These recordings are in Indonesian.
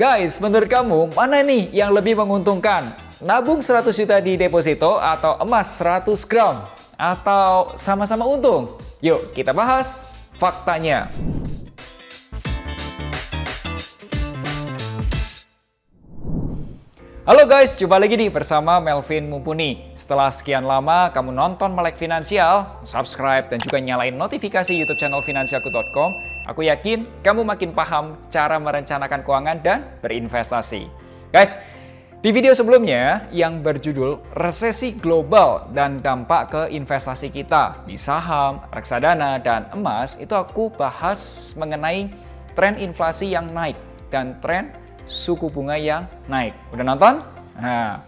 Guys, menurut kamu mana nih yang lebih menguntungkan? Nabung 100 juta di deposito atau emas 100 gram? Atau sama-sama untung? Yuk kita bahas faktanya. Halo guys, jumpa lagi nih bersama Melvin Mumpuni. Setelah sekian lama kamu nonton Melek Finansial, subscribe dan juga nyalain notifikasi YouTube channel finansialku.com, aku yakin kamu makin paham cara merencanakan keuangan dan berinvestasi. Guys, di video sebelumnya yang berjudul Resesi Global dan Dampak ke Investasi Kita di Saham, Reksadana, dan Emas, itu aku bahas mengenai tren inflasi yang naik dan tren suku bunga yang naik. Udah nonton? Nah,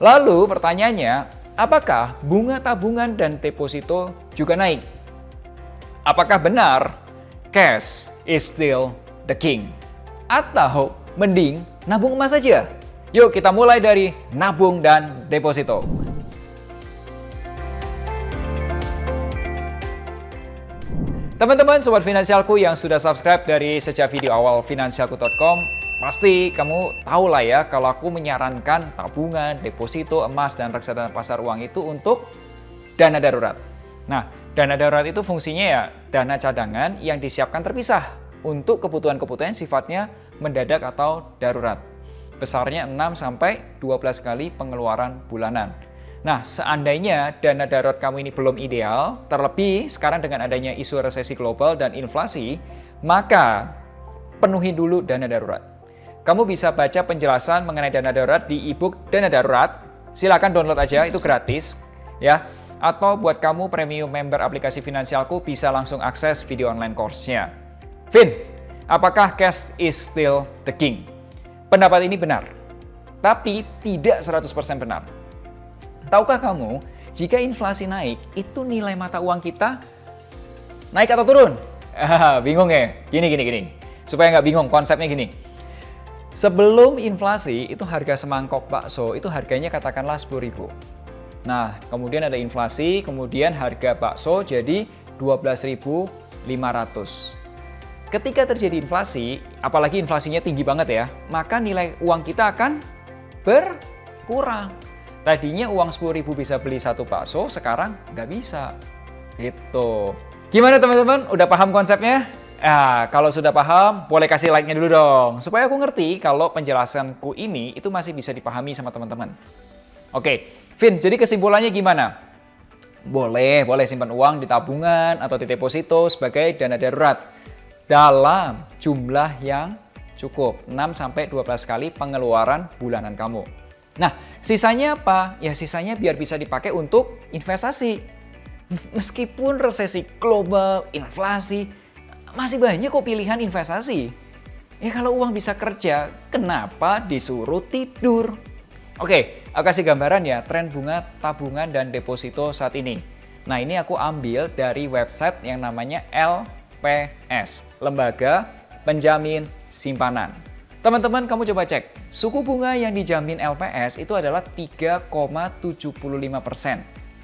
lalu pertanyaannya, apakah bunga tabungan dan deposito juga naik? Apakah benar cash is still the king? Atau mending nabung emas saja? Yuk kita mulai dari nabung dan deposito. Teman-teman sobat finansialku yang sudah subscribe dari sejak video awal finansialku.com, pasti kamu tahu lah ya kalau aku menyarankan tabungan, deposito, emas, dan reksadana pasar uang itu untuk dana darurat. Nah, dana darurat itu fungsinya ya dana cadangan yang disiapkan terpisah untuk kebutuhan-kebutuhan sifatnya mendadak atau darurat. Besarnya 6-12 kali pengeluaran bulanan. Nah, seandainya dana darurat kamu ini belum ideal, terlebih sekarang dengan adanya isu resesi global dan inflasi, maka penuhi dulu dana darurat. Kamu bisa baca penjelasan mengenai dana darurat di ebook Dana Darurat. Silakan download aja, itu gratis ya. Atau buat kamu premium member aplikasi finansialku bisa langsung akses video online course-nya. Vin, apakah cash is still the king? Pendapat ini benar, tapi tidak 100% benar. Tahukah kamu, jika inflasi naik, itu nilai mata uang kita naik atau turun? Bingung ya? Gini. Supaya nggak bingung, konsepnya gini. Sebelum inflasi, itu harga semangkok bakso, itu harganya katakanlah 10.000. Nah, kemudian ada inflasi, kemudian harga bakso jadi 12.500. Ketika terjadi inflasi, apalagi inflasinya tinggi banget ya, maka nilai uang kita akan berkurang. Tadinya uang 10.000 bisa beli satu bakso, sekarang nggak bisa. Gitu. Gimana teman-teman? Udah paham konsepnya? Kalau sudah paham, boleh kasih like-nya dulu dong. Supaya aku ngerti kalau penjelasanku ini itu masih bisa dipahami sama teman-teman. Oke, Vin, jadi kesimpulannya gimana? Boleh simpan uang di tabungan atau di deposito sebagai dana darurat. Dalam jumlah yang cukup, 6-12 kali pengeluaran bulanan kamu. Nah, sisanya apa? Ya sisanya biar bisa dipakai untuk investasi. Meskipun resesi global, inflasi, masih banyak kok pilihan investasi. Ya kalau uang bisa kerja, kenapa disuruh tidur? Oke, aku kasih gambaran ya tren bunga tabungan dan deposito saat ini. Nah, ini aku ambil dari website yang namanya LPS, Lembaga Penjamin Simpanan. Teman-teman, kamu coba cek, suku bunga yang dijamin LPS itu adalah 3,75%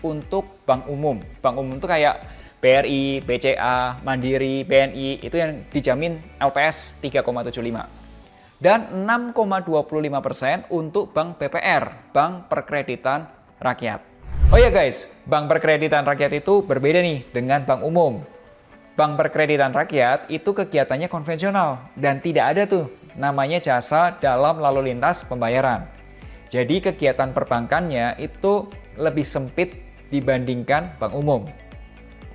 untuk bank umum. Bank umum itu kayak BRI, BCA, Mandiri, BNI, itu yang dijamin LPS 3,75. Dan 6,25% untuk Bank BPR, Bank Perkreditan Rakyat. Oh ya guys, Bank Perkreditan Rakyat itu berbeda nih dengan bank umum. Bank Perkreditan Rakyat itu kegiatannya konvensional dan tidak ada tuh namanya jasa dalam lalu lintas pembayaran. Jadi kegiatan perbankannya itu lebih sempit dibandingkan bank umum.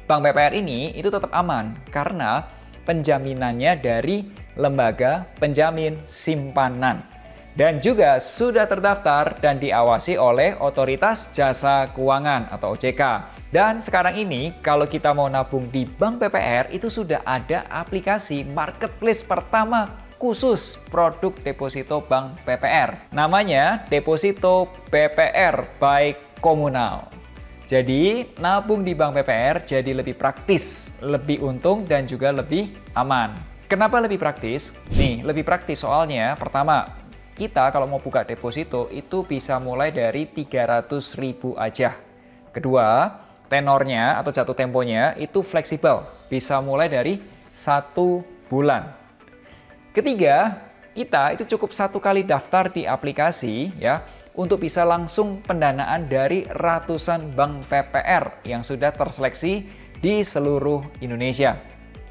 Bank BPR ini itu tetap aman karena penjaminannya dari lembaga penjamin simpanan dan juga sudah terdaftar dan diawasi oleh Otoritas Jasa Keuangan atau OJK. Dan sekarang ini kalau kita mau nabung di Bank BPR itu sudah ada aplikasi marketplace pertama khusus produk deposito Bank BPR. Namanya Deposito BPR by Komunal. Jadi nabung di Bank BPR jadi lebih praktis, lebih untung dan juga lebih aman. Kenapa lebih praktis? Nih, lebih praktis soalnya pertama, kita kalau mau buka deposito itu bisa mulai dari 300.000 aja. Kedua, tenornya atau jatuh temponya itu fleksibel, bisa mulai dari 1 bulan. Ketiga, kita itu cukup satu kali daftar di aplikasi ya untuk bisa langsung pendanaan dari ratusan bank PPR yang sudah terseleksi di seluruh Indonesia.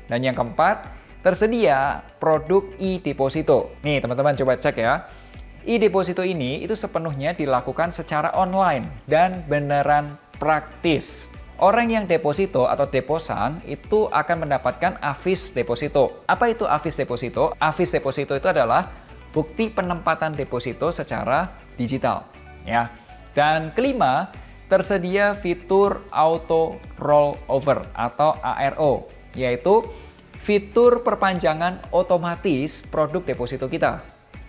Dan yang keempat, tersedia produk e-deposito. Nih teman-teman coba cek ya. E-deposito ini itu sepenuhnya dilakukan secara online dan beneran praktis. Orang yang deposito atau deposan itu akan mendapatkan Avis Deposito. Apa itu Avis Deposito? Avis Deposito itu adalah bukti penempatan deposito secara digital, ya. Dan kelima, tersedia fitur auto rollover atau ARO, yaitu fitur perpanjangan otomatis produk deposito kita.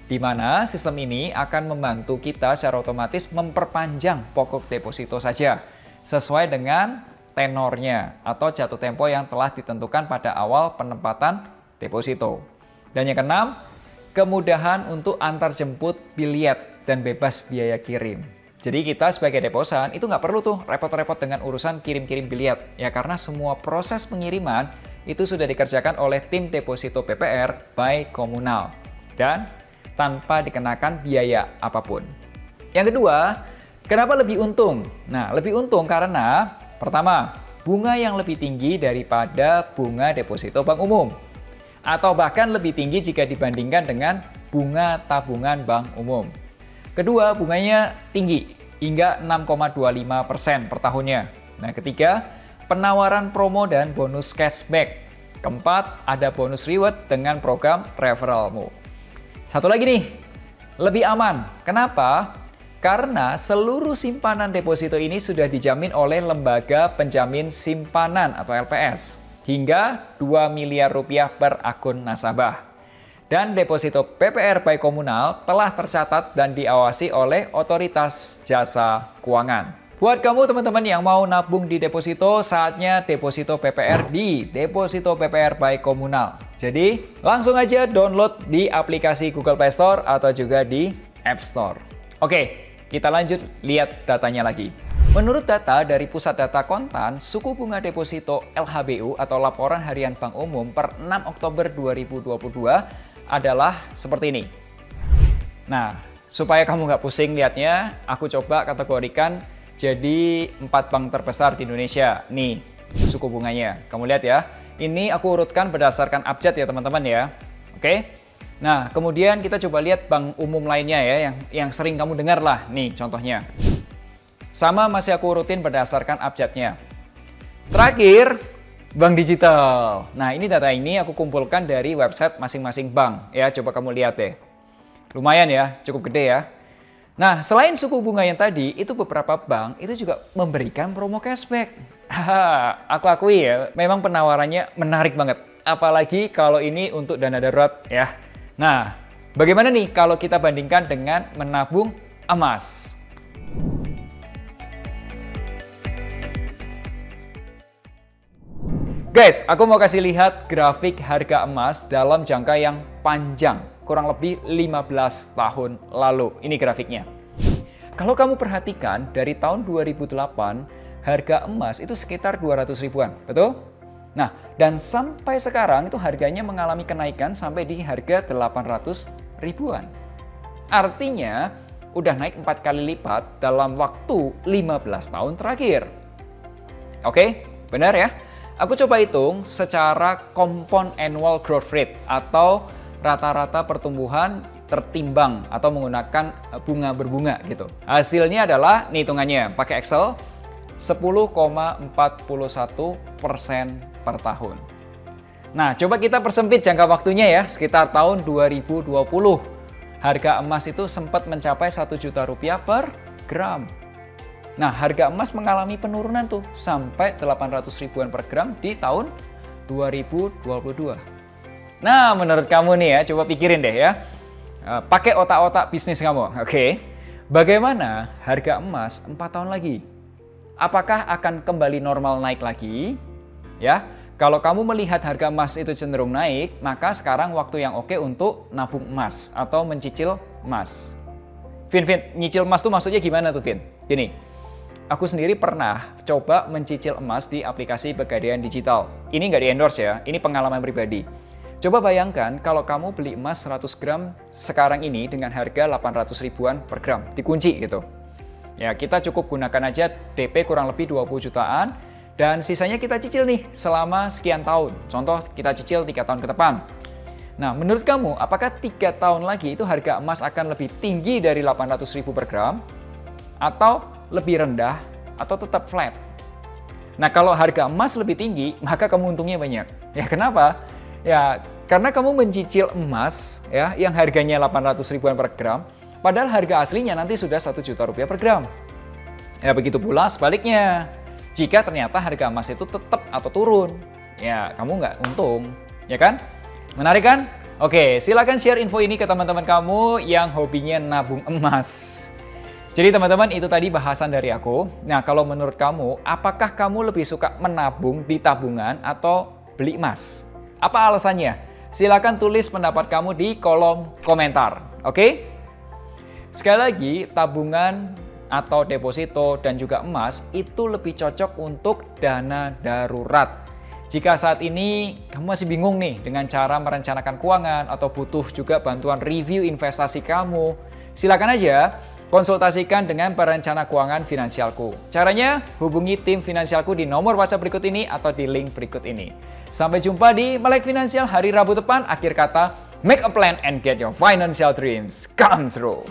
Di mana sistem ini akan membantu kita secara otomatis memperpanjang pokok deposito saja, sesuai dengan tenornya atau jatuh tempo yang telah ditentukan pada awal penempatan deposito. Dan yang keenam, kemudahan untuk antar jemput biliet dan bebas biaya kirim. Jadi kita sebagai deposan itu nggak perlu tuh repot-repot dengan urusan kirim-kirim biliet. Ya karena semua proses pengiriman itu sudah dikerjakan oleh tim deposito PPR by Komunal. Dan tanpa dikenakan biaya apapun. Yang kedua, kenapa lebih untung? Nah, lebih untung karena pertama, bunga yang lebih tinggi daripada bunga deposito bank umum. Atau bahkan lebih tinggi jika dibandingkan dengan bunga tabungan bank umum. Kedua, bunganya tinggi, hingga 6,25% per tahunnya. Nah, ketiga, penawaran promo dan bonus cashback. Keempat, ada bonus reward dengan program referralmu. Satu lagi nih, lebih aman. Kenapa? Karena seluruh simpanan deposito ini sudah dijamin oleh Lembaga Penjamin Simpanan atau LPS. Hingga 2 miliar rupiah per akun nasabah. Dan deposito PPR by Komunal telah tercatat dan diawasi oleh Otoritas Jasa Keuangan. Buat kamu teman-teman yang mau nabung di deposito, saatnya deposito PPR di Deposito PPR by Komunal. Jadi langsung aja download di aplikasi Google Play Store atau juga di App Store. Oke, kita lanjut lihat datanya lagi. Menurut data dari Pusat Data Kontan, suku bunga deposito LHBU atau Laporan Harian Bank Umum per 6 Oktober 2022 adalah seperti ini. Nah, supaya kamu nggak pusing lihatnya, aku coba kategorikan jadi 4 bank terbesar di Indonesia. Nih, suku bunganya. Kamu lihat ya. Ini aku urutkan berdasarkan abjad ya teman-teman ya. Oke. Nah, kemudian kita coba lihat bank umum lainnya ya yang sering kamu dengar lah. Nih contohnya. Sama masih aku urutin berdasarkan abjadnya. Terakhir, bank digital. Nah, ini data ini aku kumpulkan dari website masing-masing bank. Ya, coba kamu lihat deh. Lumayan ya, cukup gede ya. Nah, selain suku bunga yang tadi, itu beberapa bank itu juga memberikan promo cashback. Aku akui ya, memang penawarannya menarik banget. Apalagi kalau ini untuk dana darurat ya. Nah, bagaimana nih kalau kita bandingkan dengan menabung emas? Guys, aku mau kasih lihat grafik harga emas dalam jangka yang panjang, kurang lebih 15 tahun lalu. Ini grafiknya. Kalau kamu perhatikan, dari tahun 2008, harga emas itu sekitar 200 ribuan, betul? Nah, dan sampai sekarang itu harganya mengalami kenaikan sampai di harga 800 ribuan. Artinya, udah naik 4 kali lipat dalam waktu 15 tahun terakhir. Oke, benar ya? Aku coba hitung secara compound annual growth rate atau rata-rata pertumbuhan tertimbang atau menggunakan bunga berbunga gitu. Hasilnya adalah, nih hitungannya pakai Excel, 10,41% per tahun. Nah, coba kita persempit jangka waktunya ya, sekitar tahun 2020. Harga emas itu sempat mencapai 1 juta rupiah per gram. Nah, harga emas mengalami penurunan tuh sampai 800 ribuan per gram di tahun 2022. Nah, menurut kamu nih ya, coba pikirin deh ya. Pakai otak-otak bisnis kamu, oke? Bagaimana harga emas 4 tahun lagi? Apakah akan kembali normal naik lagi? Ya, kalau kamu melihat harga emas itu cenderung naik, maka sekarang waktu yang oke untuk nabung emas atau mencicil emas. Vin, nyicil emas tuh maksudnya gimana tuh, Vin? Gini. Aku sendiri pernah coba mencicil emas di aplikasi Pegadaian Digital. Ini nggak di-endorse ya, ini pengalaman pribadi. Coba bayangkan kalau kamu beli emas 100 gram sekarang ini dengan harga 800 ribuan per gram, dikunci gitu. Ya, kita cukup gunakan aja DP kurang lebih 20 jutaan, dan sisanya kita cicil nih selama sekian tahun. Contoh, kita cicil 3 tahun ke depan. Nah, menurut kamu, apakah 3 tahun lagi itu harga emas akan lebih tinggi dari 800 ribu per gram? Atau lebih rendah? Atau tetap flat? Nah, kalau harga emas lebih tinggi, maka kamu untungnya banyak. Ya, kenapa? Ya, karena kamu mencicil emas ya yang harganya 800 ribuan per gram, padahal harga aslinya nanti sudah 1 juta rupiah per gram. Ya, begitu pula sebaliknya. Jika ternyata harga emas itu tetap atau turun, ya kamu nggak untung, ya kan? Menarik kan? Oke, silakan share info ini ke teman-teman kamu yang hobinya nabung emas. Jadi teman-teman, itu tadi bahasan dari aku. Nah, kalau menurut kamu, apakah kamu lebih suka menabung di tabungan atau beli emas? Apa alasannya? Silakan tulis pendapat kamu di kolom komentar, oke? Sekali lagi, tabungan atau deposito dan juga emas itu lebih cocok untuk dana darurat. Jika saat ini kamu masih bingung nih dengan cara merencanakan keuangan atau butuh juga bantuan review investasi kamu, silakan aja konsultasikan dengan perencana keuangan finansialku. Caranya, hubungi tim finansialku di nomor WhatsApp berikut ini atau di link berikut ini. Sampai jumpa di Melek Finansial hari Rabu depan. Akhir kata, make a plan and get your financial dreams come true.